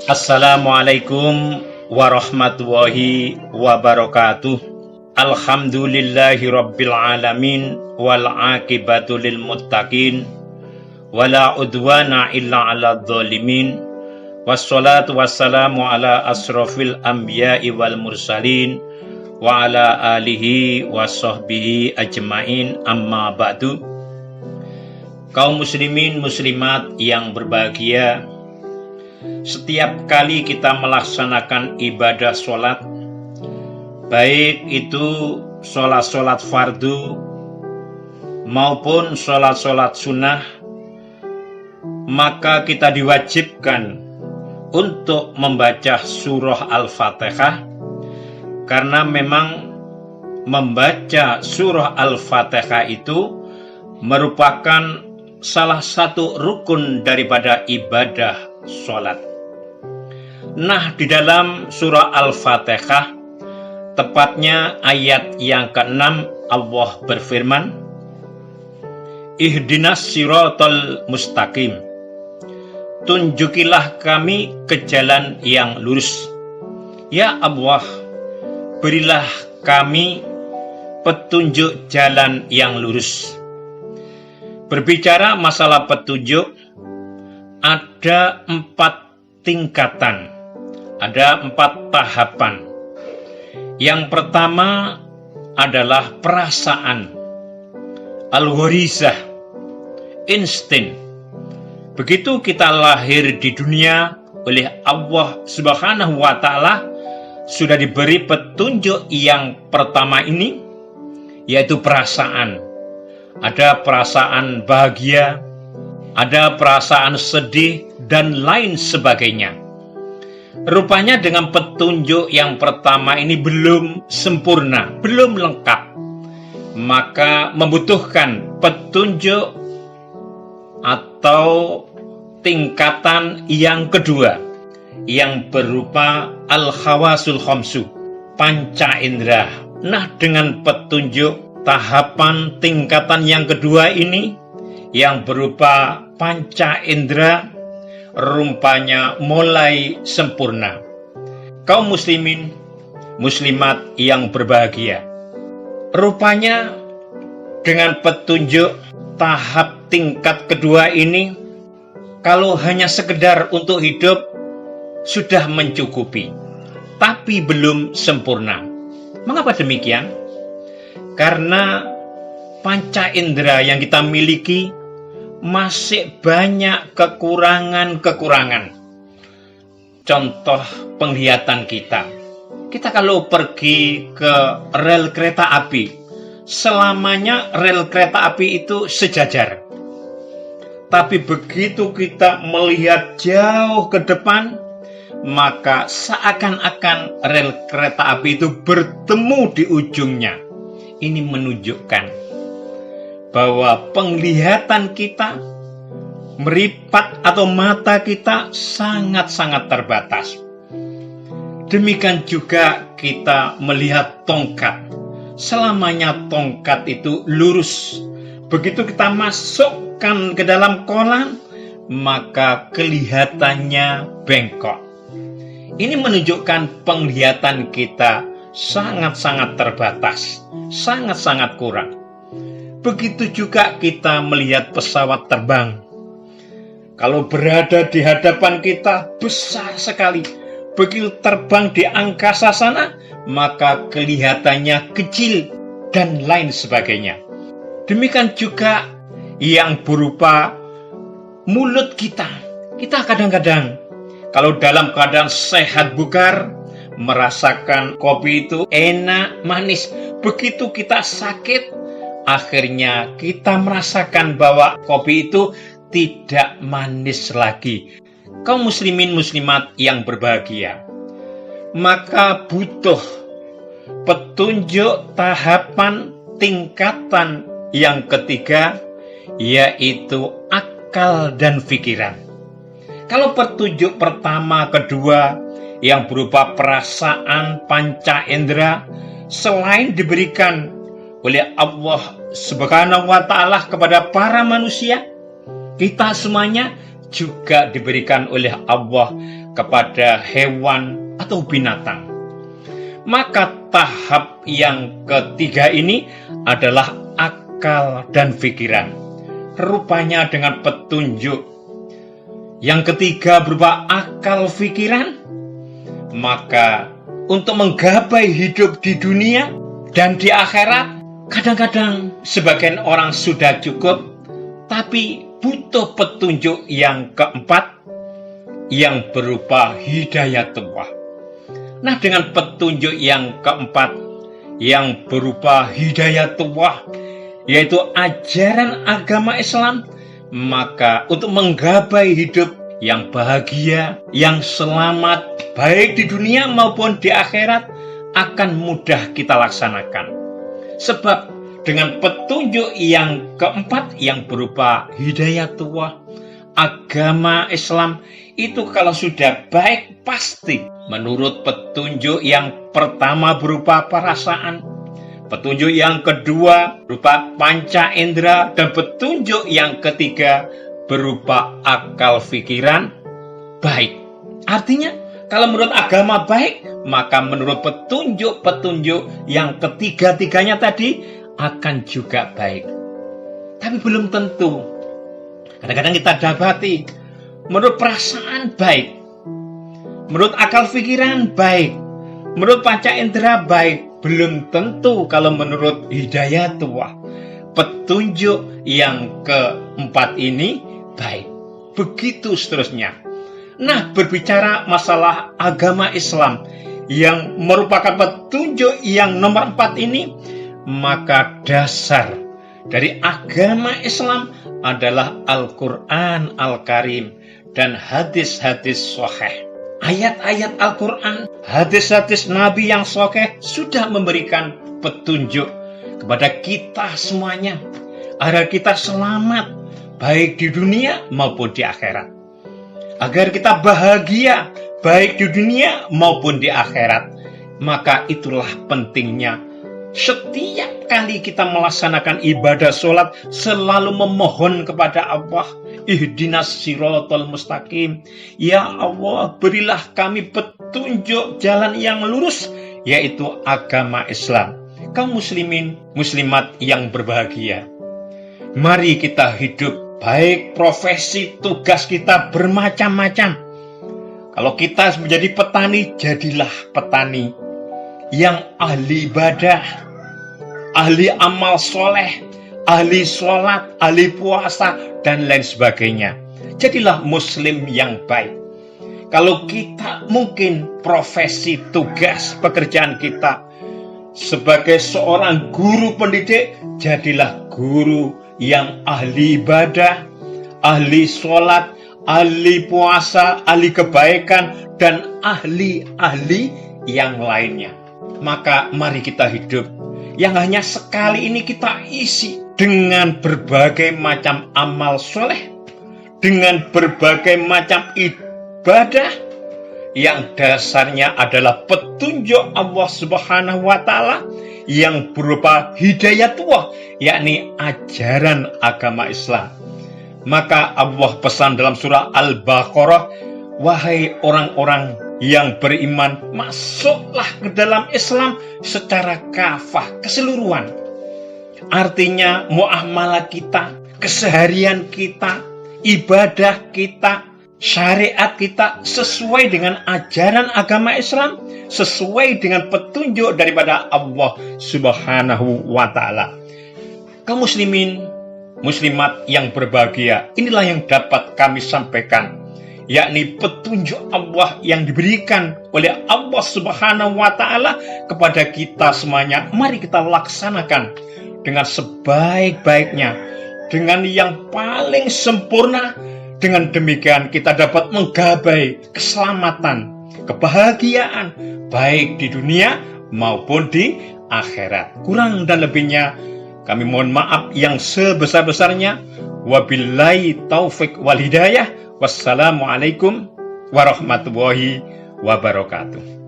Assalamualaikum warahmatullahi wabarakatuh. Alhamdulillahi rabbil alamin wal aqibatu lil muttaqin wala udwana illa 'alal zalimin. Wassalatu wassalamu ala asrofil anbiya'i wal mursalin wa ala alihi wa sahbihi ajmain, amma ba'du. Kaum muslimin muslimat yang berbahagia, setiap kali kita melaksanakan ibadah sholat, baik itu sholat fardu maupun sholat sunnah, maka kita diwajibkan untuk membaca surah Al-Fatihah, karena memang membaca surah Al-Fatihah itu merupakan salah satu rukun daripada ibadah sholat. Nah, di dalam surah Al-Fatihah, tepatnya ayat yang ke-6, Allah berfirman, Ihdinas siratal mustaqim, tunjukilah kami ke jalan yang lurus. Ya Allah, berilah kami petunjuk jalan yang lurus. Berbicara masalah petunjuk, ada 4 tingkatan, ada 4 tahapan. Yang pertama adalah perasaan, al-gharizah, insting. Begitu kita lahir di dunia, oleh Allah Subhanahu wa Ta'ala sudah diberi petunjuk yang pertama ini, yaitu perasaan. Ada perasaan bahagia, ada perasaan sedih, dan lain sebagainya. Rupanya dengan petunjuk yang pertama ini belum sempurna, belum lengkap. Maka membutuhkan petunjuk atau tingkatan yang kedua, yang berupa al-khawasul khamsu, panca indera. Nah, dengan petunjuk tahapan tingkatan yang kedua ini, yang berupa panca indera, rupanya mulai sempurna. Kaum muslimin muslimat yang berbahagia, rupanya dengan petunjuk tahap tingkat kedua ini, kalau hanya sekedar untuk hidup sudah mencukupi, tapi belum sempurna. Mengapa demikian? Karena panca indera yang kita miliki masih banyak kekurangan-kekurangan. Contoh penglihatan kita. Kita kalau pergi ke rel kereta api, selamanya rel kereta api itu sejajar. Tapi begitu kita melihat jauh ke depan, maka seakan-akan rel kereta api itu bertemu di ujungnya. Ini menunjukkan bahwa penglihatan kita, meripat atau mata kita sangat-sangat terbatas. Demikian juga kita melihat tongkat. Selamanya tongkat itu lurus. Begitu kita masukkan ke dalam kolam, maka kelihatannya bengkok. Ini menunjukkan penglihatan kita sangat-sangat terbatas, sangat-sangat kurang. Begitu juga kita melihat pesawat terbang. Kalau berada di hadapan kita besar sekali. Begitu terbang di angkasa sana, maka kelihatannya kecil dan lain sebagainya. Demikian juga yang berupa mulut kita. Kita kadang-kadang kalau dalam keadaan sehat bugar, merasakan kopi itu enak, manis. Begitu kita sakit, akhirnya kita merasakan bahwa kopi itu tidak manis lagi. Kaum muslimin muslimat yang berbahagia, maka butuh petunjuk tahapan tingkatan yang ketiga, yaitu akal dan pikiran. Kalau petunjuk pertama, kedua, yang berupa perasaan panca indera, selain diberikan oleh Allah Subhanahu wa Ta'ala kepada para manusia, kita semuanya juga diberikan oleh Allah kepada hewan atau binatang. Maka tahap yang ketiga ini adalah akal dan pikiran. Rupanya dengan petunjuk. Yang ketiga berupa akal pikiran. Maka untuk menggapai hidup di dunia dan di akhirat, kadang-kadang sebagian orang sudah cukup, tapi butuh petunjuk yang keempat, yang berupa hidayatullah. Nah, dengan petunjuk yang keempat, yang berupa hidayatullah, yaitu ajaran agama Islam, maka untuk menggapai hidup yang bahagia, yang selamat, baik di dunia maupun di akhirat, akan mudah kita laksanakan. Sebab dengan petunjuk yang keempat yang berupa hidayatullah, agama Islam itu kalau sudah baik pasti menurut petunjuk yang pertama berupa perasaan, petunjuk yang kedua berupa panca indera, dan petunjuk yang ketiga berupa akal pikiran baik. Artinya kalau menurut agama baik, maka menurut petunjuk-petunjuk yang ketiga-tiganya tadi akan juga baik. Tapi belum tentu. Kadang-kadang kita dapati menurut perasaan baik, menurut akal pikiran baik, menurut panca indera baik, belum tentu kalau menurut hidayatullah, petunjuk yang keempat ini baik. Begitu seterusnya. Nah, berbicara masalah agama Islam yang merupakan petunjuk yang nomor 4 ini, maka dasar dari agama Islam adalah Al-Quran Al-Karim dan hadis-hadis sahih. Ayat-ayat Al-Quran, hadis-hadis Nabi yang sahih sudah memberikan petunjuk kepada kita semuanya agar kita selamat baik di dunia maupun di akhirat. Agar kita bahagia baik di dunia maupun di akhirat. Maka itulah pentingnya setiap kali kita melaksanakan ibadah sholat selalu memohon kepada Allah, ihdinas siratal mustaqim. Ya Allah, berilah kami petunjuk jalan yang lurus, yaitu agama Islam. Kaum muslimin, muslimat yang berbahagia, mari kita hidup baik profesi tugas kita bermacam-macam. Kalau kita menjadi petani, jadilah petani yang ahli ibadah, ahli amal soleh, ahli sholat, ahli puasa, dan lain sebagainya. Jadilah muslim yang baik. Kalau kita mungkin profesi tugas pekerjaan kita sebagai seorang guru pendidik, jadilah guru yang ahli ibadah, ahli sholat, ahli puasa, ahli kebaikan, dan ahli-ahli yang lainnya. Maka mari kita hidup yang hanya sekali ini kita isi dengan berbagai macam amal soleh, dengan berbagai macam ibadah yang dasarnya adalah petunjuk Allah Subhanahu wa Ta'ala yang berupa hidayatullah, yakni ajaran agama Islam. Maka Allah pesan dalam surah Al-Baqarah, wahai orang-orang yang beriman, masuklah ke dalam Islam secara kafah, keseluruhan. Artinya muamalah kita, keseharian kita, ibadah kita, syariat kita sesuai dengan ajaran agama Islam, sesuai dengan petunjuk daripada Allah Subhanahu wa Ta'ala. Kaum muslimin, muslimat yang berbahagia, inilah yang dapat kami sampaikan, yakni petunjuk Allah yang diberikan oleh Allah Subhanahu wa Ta'ala kepada kita semuanya. Mari kita laksanakan dengan sebaik-baiknya, dengan yang paling sempurna. Dengan demikian kita dapat menggapai keselamatan, kebahagiaan baik di dunia maupun di akhirat. Kurang dan lebihnya kami mohon maaf yang sebesar-besarnya. Wabillahi taufik wal hidayah. Wassalamualaikum warahmatullahi wabarakatuh.